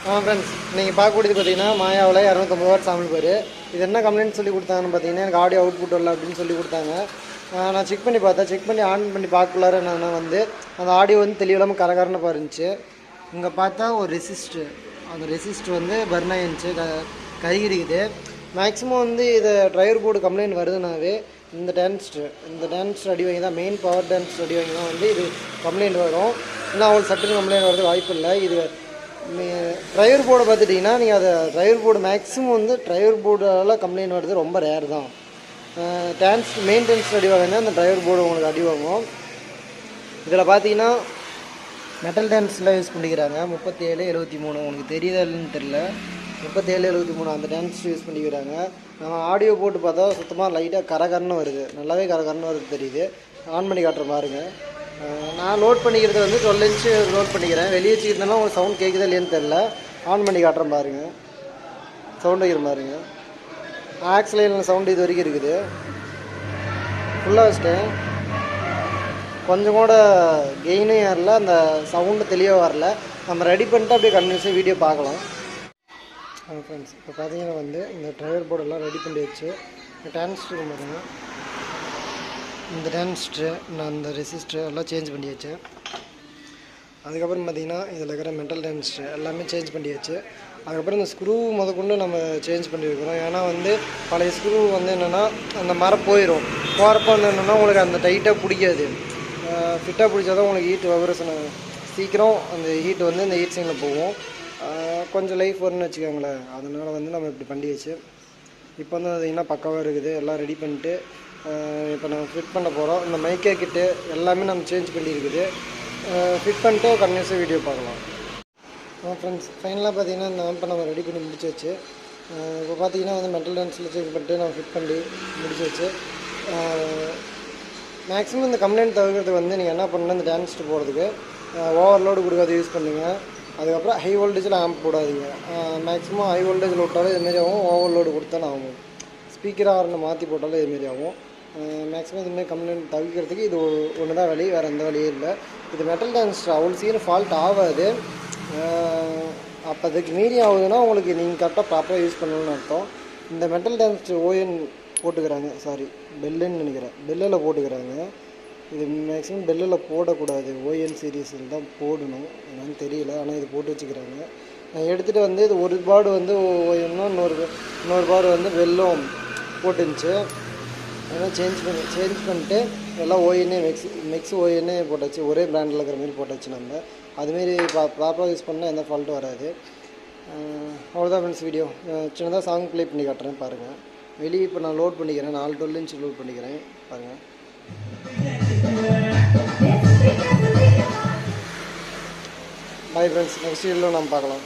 Friends நீங்கள் பார்க்கக்கூடியது பார்த்தீங்கன்னா மாயாவில் 250 வாட் சாம்பிள் பேர். இது என்ன கம்ப்ளைண்ட் சொல்லி கொடுத்தாங்கன்னு பார்த்தீங்கன்னா, எனக்கு ஆடியோ அவுட்புட் வரல அப்படின்னு சொல்லி கொடுத்தாங்க. நான் செக் பண்ணி பார்த்தேன். செக் பண்ணி ஆன் பண்ணி பார்க்கலாரு என்னன்னா வந்து அந்த ஆடியோ வந்து தெளிவில்லாமல் கரகரன்னு இருந்துச்சு. இங்கே பார்த்தா ஒரு ரெசிஸ்டர், அந்த ரெசிஸ்டர் வந்து பர்ன் ஆகிருந்துச்சு, கருகிருக்குது. மேக்ஸிமம் வந்து இதை டிரைவர் போர்டு கம்ப்ளைண்ட் வருதுனாவே இந்த டான்ஸ்டர் அடி வாங்கி தான், மெயின் பவர் டான்ஸ்டர் அடி வாங்கி தான் வந்து இது கம்ப்ளைண்ட் வரும். இன்னும் அவங்களுக்கு சட்டுன்னு கம்ப்ளைண்ட் வரது வாய்ப்பு இல்லை. இது டிரைவர் போர்டை பார்த்துட்டிங்கன்னா நீங்கள் அதை டிரைவர் போர்டு மேக்ஸிமம் வந்து டிரைவர் போர்டால் கம்ப்ளைண்ட் வருது ரொம்ப ரேர் தான். மெயின்டெனன்ஸ் அடி வாங்கினா அந்த டிரைவர் போர்டு உங்களுக்கு அடி வாங்கும். இதில் பார்த்தீங்கன்னா மெட்டல் டான்ஸில் யூஸ் பண்ணிக்கிறாங்க 3773. உங்களுக்கு தெரியுதா இல்லைன்னு தெரில, 3773 அந்த டான்ஸ் யூஸ் பண்ணிக்கிறாங்க. நம்ம ஆடியோ போட்டு பார்த்தா சுத்தமாக லைட்டாக கரகரன்னு வருது, நல்லாவே கரகரன்னு வருது தெரியுது. ஆன் பண்ணி காட்டுற பாருங்க. நான் லோட் பண்ணிக்கிறது வந்து 12 இன்ச்சு லோட் பண்ணிக்கிறேன். வெளியே வச்சுக்கிறதுனால உங்களுக்கு சவுண்ட் கேட்குதா இல்லைன்னு தெரில. ஆன் பண்ணி காட்டுறேன் பாருங்கள், சவுண்ட் வைக்கிற பாருங்க. ஆக்சிலேயில் சவுண்டு இது வரைக்கும் இருக்குது. ஃபுல்லாக வச்சுட்டேன், கொஞ்சம் கூட கெயினும் ஏறல, அந்த சவுண்டு தெளிவாக வரல. நம்ம ரெடி பண்ணிட்டு அப்படியே கன்டினியூஸாக வீடியோ பார்க்கலாம். ஃப்ரெண்ட்ஸ் இப்போ பார்த்தீங்கன்னா வந்து இந்த டிரைவர் போர்டெல்லாம் ரெடி பண்ணி வச்சு டிரான்ஸ்டர் பாருங்கள். இந்த டான்ஸ்டர் நான் இந்த ரெசிஸ்டர் எல்லாம் சேஞ்ச் பண்ணி வச்சேன். அதுக்கப்புறம் பார்த்திங்கன்னா இதில் இருக்கிற மெட்டல் டான்ஸ்டர் எல்லாமே சேஞ்ச் பண்ணி வச்சு, அதுக்கப்புறம் இந்த ஸ்க்ரூ முதற்கொண்டு நம்ம சேஞ்ச் பண்ணியிருக்கிறோம். ஏன்னா வந்து பழைய ஸ்க்ரூ வந்து என்னென்னா அந்த மரம் போகிறப்ப வந்து என்னென்னா உங்களுக்கு அந்த டைட்டாக பிடிக்காது. ஃபிட்டாக பிடிச்சா தான் உங்களுக்கு ஹீட் வைப்ரேஷன் சீக்கிரம் அந்த ஹீட் வந்து இந்த ஹீட் சைனில் போகும், கொஞ்சம் லைஃப் வரும்னு வச்சுக்கோங்களேன். அதனால் வந்து நம்ம இப்படி பண்ணி வச்சு இப்போ வந்து பார்த்திங்கன்னா பக்காவாக இருக்குது. எல்லாம் ரெடி பண்ணிட்டு இப்போ நம்ம ஃபிட் பண்ண போகிறோம். இந்த மைக்கே கிட்டு எல்லாமே நம்ம சேஞ்ச் பண்ணியிருக்குது. ஃபிட் பண்ணிட்டு கன்டினியூஸாக வீடியோ பார்க்கலாம். ஃப்ரெண்ட்ஸ் ஃபைனலாக பார்த்தீங்கன்னா இந்த ஆம்பை நம்ம ரெடி பண்ணி முடிச்சு வச்சு, இப்போ பார்த்தீங்கன்னா வந்து மெட்டல் டான்ஸில் சேஞ்ச் பண்ணிட்டு நம்ம ஃபிட் பண்ணி முடிச்சு வச்சு, மேக்ஸிமம் இந்த கம்ப்ளைண்ட் தவிர்க்கிறதுக்கு வந்து நீங்கள் என்ன பண்ணணும், இந்த டான்ஸ்ட்டு போகிறதுக்கு ஓவர்லோடு கொடுக்காது யூஸ் பண்ணுங்கள். அதுக்கப்புறம் ஹை வோல்டேஜில் ஆம்ப் போடாதீங்க. மேக்ஸிமம் ஹை வோல்டேஜில் விட்டாலும் இதுமாரி ஆகும், ஓவர்லோடு கொடுத்தாலும் ஆகும். ஸ்பீக்கர் ஆர்னு மாற்றி போட்டாலும் இதுமாரி ஆகும். மேக்ஸிமம் இதுமாரி கம்ப்ளைண்ட் தவிர்க்கிறதுக்கு இது ஒன்று தான் வழி, வேறு எந்த வழியும் இல்லை. இது மெட்டல் டான்ஸ்டர் அவ்வளோ சீக்கிரம் ஃபால்ட் ஆகாது. அப்போ அதுக்கு மீறி ஆகுதுன்னா உங்களுக்கு நீங்கள் கரெக்டாக ப்ராப்பராக யூஸ் பண்ணணும்னு அர்த்தம். இந்த மெட்டல் டான்ஸ்டர் ஓஎன் போட்டுக்கிறாங்க, பெல்லுன்னு நினைக்கிறேன், பெல்லில் போட்டுக்கிறாங்க. இது மேக்ஸிமம் பெல்லில் போடக்கூடாது, ஓஎன் சீரீஸில் தான் போடணும். என்னன்னு தெரியல, ஆனால் இது போட்டு வச்சுக்கிறாங்க. நான் எடுத்துகிட்டு வந்து இது ஒரு பாடு வந்து ஓஎன்னும் இன்னொரு பாடு வந்து வெல்லும் போட்டுருந்துச்சு. அதனால் சேஞ்ச் பண்ணிட்டு எல்லாம் ஓஎன்னே மிக்ஸ் ஓஎன்னே போட்டாச்சு. ஒரே பிராண்டில் இருக்கிற மாதிரி போட்டாச்சு. நம்ம அதுமாரி ப்ராப்பராக யூஸ் பண்ணால் எந்த ஃபால்ட்டும் வராது. அவ்வளோதான் ஃப்ரெண்ட்ஸ் வீடியோ. சின்னதாக சாங் ப்ளே பண்ணி காட்டுறேன் பாருங்கள். வெளியே இப்போ நான் லோட் பண்ணிக்கிறேன், 4 12 இன்ச் லோட் பண்ணிக்கிறேன் பாருங்கள். பாய் ஃப்ரெண்ட்ஸ், நெக்ஸ்ட் வீடியோவில் நம்ம பார்க்கலாம்.